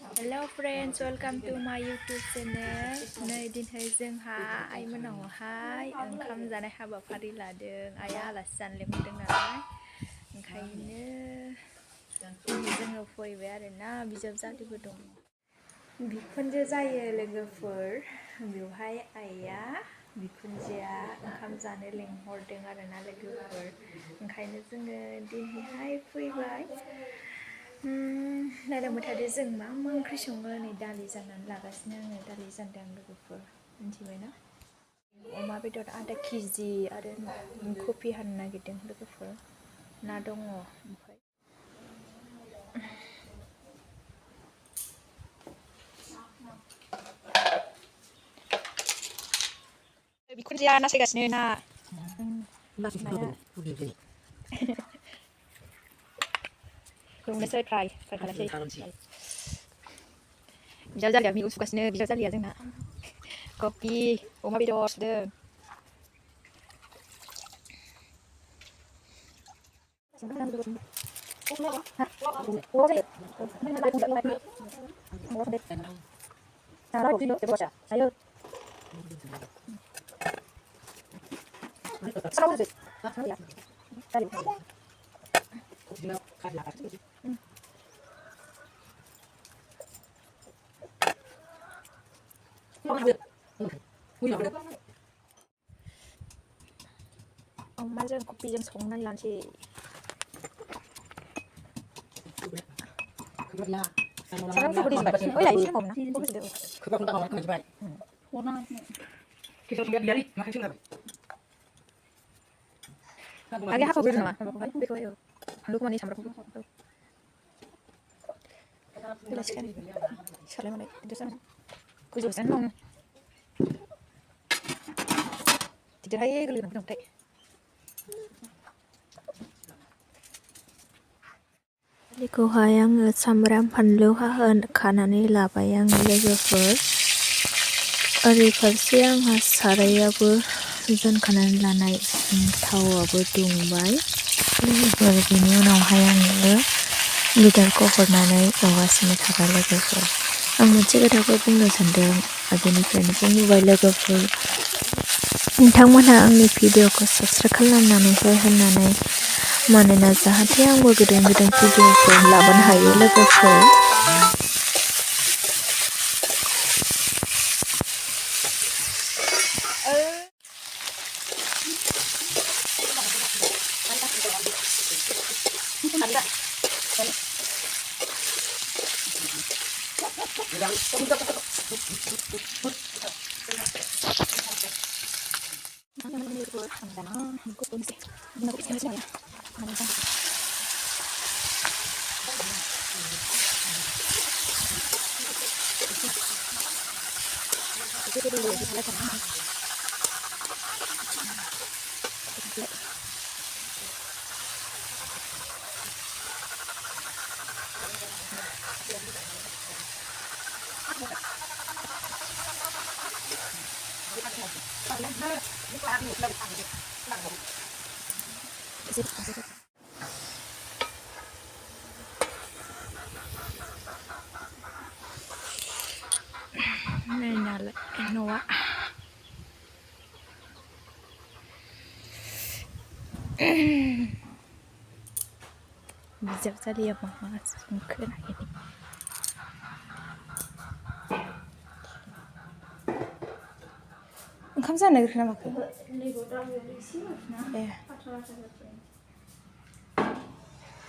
Hello friends, welcome to my YouTube channel. नै दिनै जोंहा आइमोनावहाय ओंखाम जानाय हाबाफारि लादों। आइया आलासि जानो लेंहरदों नालाय ओंखायनो जोङो फैबाय आरोना बिजावजालिबो दं। बिखुनजो जायो लोगोफोर बेवहाय आइया बिखुनजोआ ओंखाम जानो लेंहरदों आरोना लोगोफोर ओंखायनो जोङो दिनैहाय फैबाय। नायलांबाय थादो जों मा ओंख्रि सङो। नै दालि जाननानै लागासिनो आङो। दालि जानदों लोगोफोर मिन्थिबायना। अमा बेदर आधा केजि आरो कफि हानो नागिरदों लोगोफोर। ना दङ ओमफ्राय बिखुनजोआ ना सायगासिनो ना। एवनोसै फ्राय खालामसै। बिजावजालिया मैगं सुगासिनो बिजावजालिया जोंना कफि अमा बेदर सुदों। अमाजों कफिजों संनानै लानोसै। सामब्राम गुफुर होजोबबाय। ओइ लाय एसे नांगौमोन ना। आगै हाखावग्रोदो नामा माबाखौहाय बेखौहाय फानलुखौ माने सामब्रामखौ बेलासिखालि सिखारलाय मालाय गिदिर जागोन गोजौसो मावनो गिदिरहाय गोरलै गोनां गोनांथाय बेखौहाय आङो सामब्राम फानलु खानानै लाबाय आङो लोगोफोर। ओरै फारसे आंहा सारायाबो जानखानानै लानाय थावआबो दुंबाय लोगोफोर। बेनि उनावहाय आङो बेदरखौ हरनानै एवगासिनो थाबाय लोगोफोर। आं मोनसे खोथाखौ बुंनो सानदों आगोलनिफ्रायनो बुंबोबाय लोगोफोर। नोंथांमोनहा आंनि भिडिअखौ साबस्क्राइब खालामनानै होननानै मानोना जाहाथे आंबो गोदान गोदान भिडिअफोर लाबोनो हायो लोगोफोर। नालाय न'आ बिजावजालिया मा संखो नायनि ओंखाम जानो नागिरखो ना माखो? ए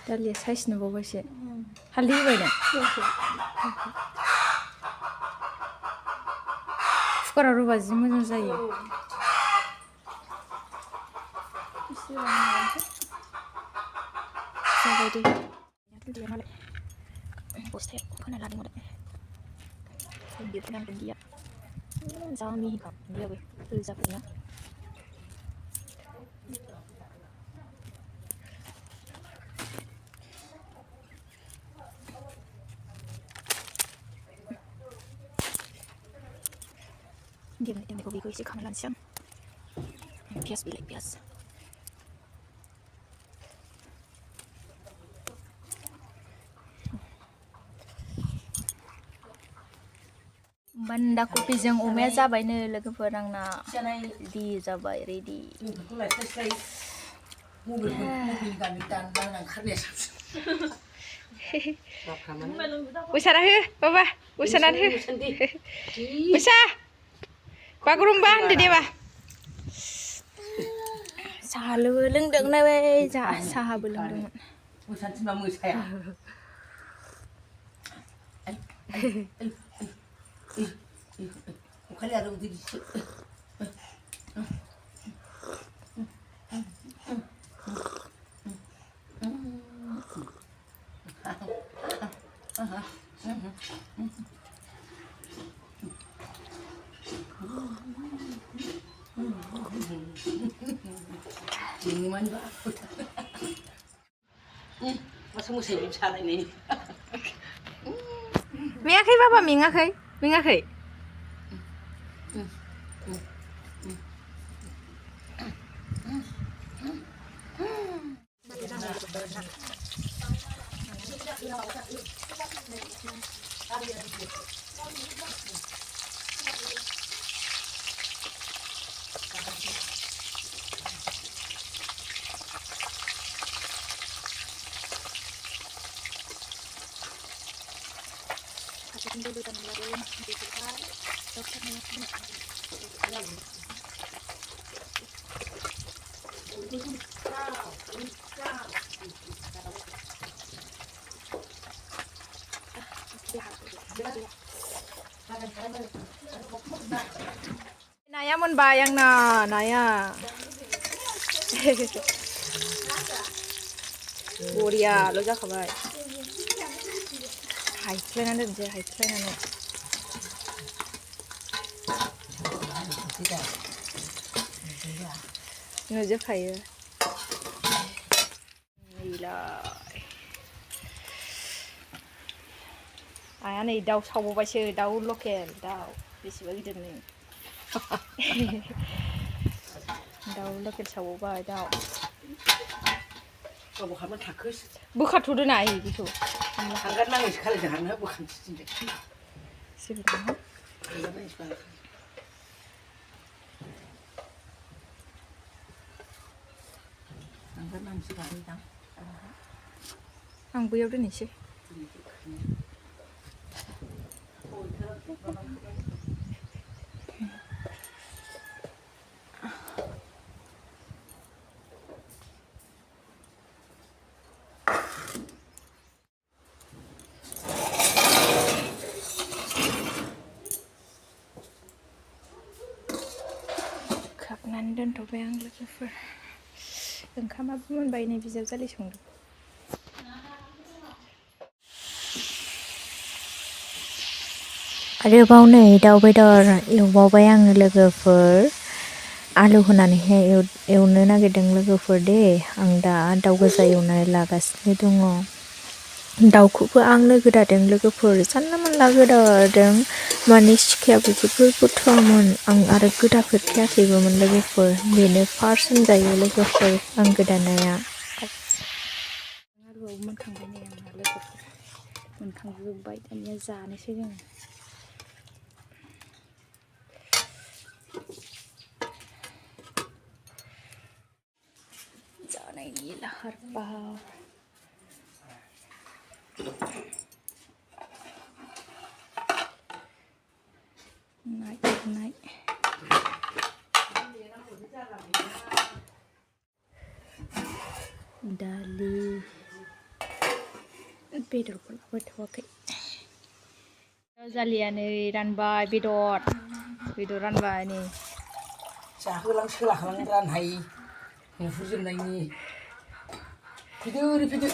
दालिया साइस नुबावबायसो। हालदै होबाय नों? कुकाराव रुबा जि मोजां जायो। जाबाय दे। दुन्दिया मालाय बस्थायाव फोना लादों मालाय। दुन्दिया फोना दुन्दिया जा मिहिखा दुन्दियाबो रोजाफोरना। दुन्दियाखौ बेखौ एसे खाना लानोसै आं। पियास बिलाइ पियास बान्दा कफिजों अमाया जाबायनो लोगोफोर आंना रेडि जाबाय रेडि उसाना हो बाबा उसानानै हो उसा बागुरुम्बा होनदो दे बा साहाबो लोंदों नाय साहाबो लोंदोंमोन मोसानोबा मोसाया अखालि आरो उदै गिसि masa musay bicara ini मेङाखै बाबा मेङाखै मेङाखै Naya moनबाय आंना नाया बरियाल' जाखाबाय हायख्लायनानै दोनसै हायख्लायनानै नुजोबखायो आया नै दाउ सावबावबायसो दाउ लकेल दाउ बेसेबा गिदिरनो दाउ लकेल सावबावबाय दाउ बोखारथ'दो ना बेखौ हांगार नाङैसो खालायदों हांगार बोखांसो दिनदों जेबो नङा हांगार नांसो बानायदां आं बैयाव दोननोसै खोबनानै दोनथ'बाय आं लोगोफोर ओंखामाबो मोनबाय नै बिजावजालि संदों आरोबाव नै दाउ बेदर एवबावबाय आङो लोगोफोर आलु होनानैहाय एवनो नागिरदों लोगोफोर दे आं दा दाउ गोजा एवनानै लागासिनो दङ दाउखौबो आंनो गोदादों लोगोफोर जानला मोनला गोदादों माने सिखायाबो जोबोर गोथावमोन आं आरो गोदाफेरखायाखैबोमोन लोगोफोर बेनो फार्स्ट होनजायो लोगोफोर आं गोदानाया आलुआबो मोनखांबाय नै आंना लोगोफोर मोनखांजोब्बाय दानिया जानोसै जोङो जानायनि लाहार फाहार नाय दालि बेदरखौ लाबोथ'वाखै जालिया नै रानबाय बेदर रानबाय नै जाहोलां सोलाखालां रानहाय नुहुरजोबनायनि फैदो ओरै फैदो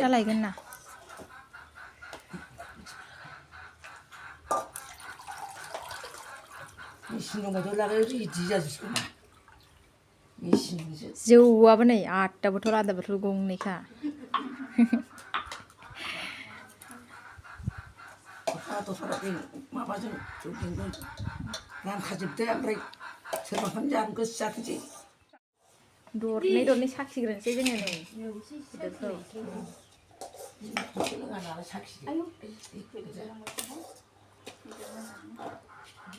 दा लायगोन ना मेचिन दंबाथ' लागाय रेडि जाजोबसिगोन मेचिनजोंसो जौआबो नै 8टा बथल आदा बथल गंनैखा दस्रा माबाजों जौजों रानखाजोबदो ओमफ्राय सोरबाफोर जानो गोसो जाथोंसै दरनै साखिग्रोनोसै जोङो नै बेदरखौ 하나 삭시.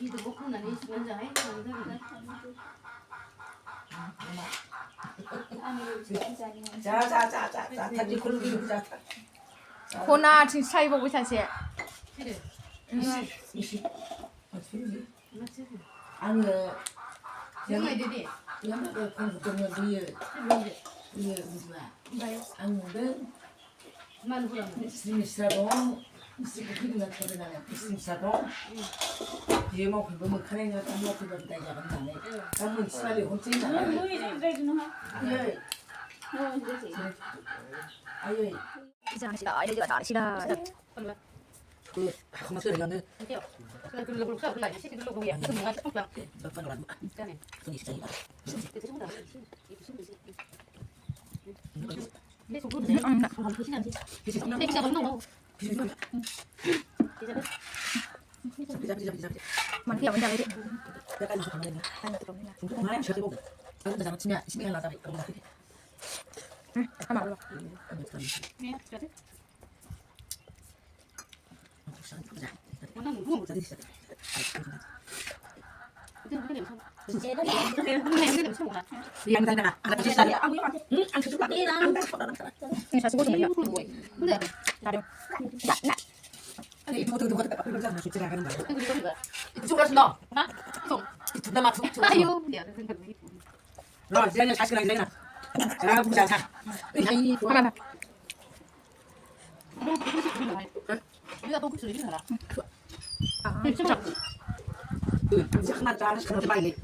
니도 먹고 나니 있으면 자 해. 자자자자자 다리 걸기 자. 코나 지금 사이보고 사세 그래. 이시. 맞지? 맞지? 아니 정말 되지. 연락을 공부하면 뒤에 뭔데? 뒤에 무슨 뭐요? 아무든 만 그러면. 스미스라동 스미스 그리나 터르나네 스미스라동 뒤에 뭐 그거는 카레가 딱 먹고 된다 이제 간다네. 한번 스라리 혼자잖아. 예. 아예 시작합시다. 이제 나시다. 그 한번 소리가는 어때요? 그래 그걸로 써 그래. 시기 그걸로 뭐야? 무슨 뭐가 조금 몇 번을 안 있잖아. 손이 시작이다. 그 정도 무슨 무슨 내 속으로 내. 보시나지. 내 기사 먹는 거. 기사. Mana dia benda ini? 약간 좀 다르네. Ayo terusnya. 그만해 저기 보고. 근데 나 진짜 신경 나다 이거 나. Sama lu. 네. 그래. 보자. 오늘 뭐 먹자. 저기 있어. 이제 그래. 그래. 무슨 뭐야? 양산가 안 같이 살이야. 응? 안 쳐줄까? Ini saya sebut ya. 근데 Taruh. Nak. 아니 이거 누가 그러자 나 진짜 가는 거야. 그거 이거 뭐야? 이쪽으로 너. 나? 좀. 둘다 막 속. 아유. 야, 그거 너 이제 자식이랑 내가. 자 보자 자. 아이 Mana? 우리가 너 그술 이리 하라. Ah. 그 하나 짜 하나씩 그렇게 빨리.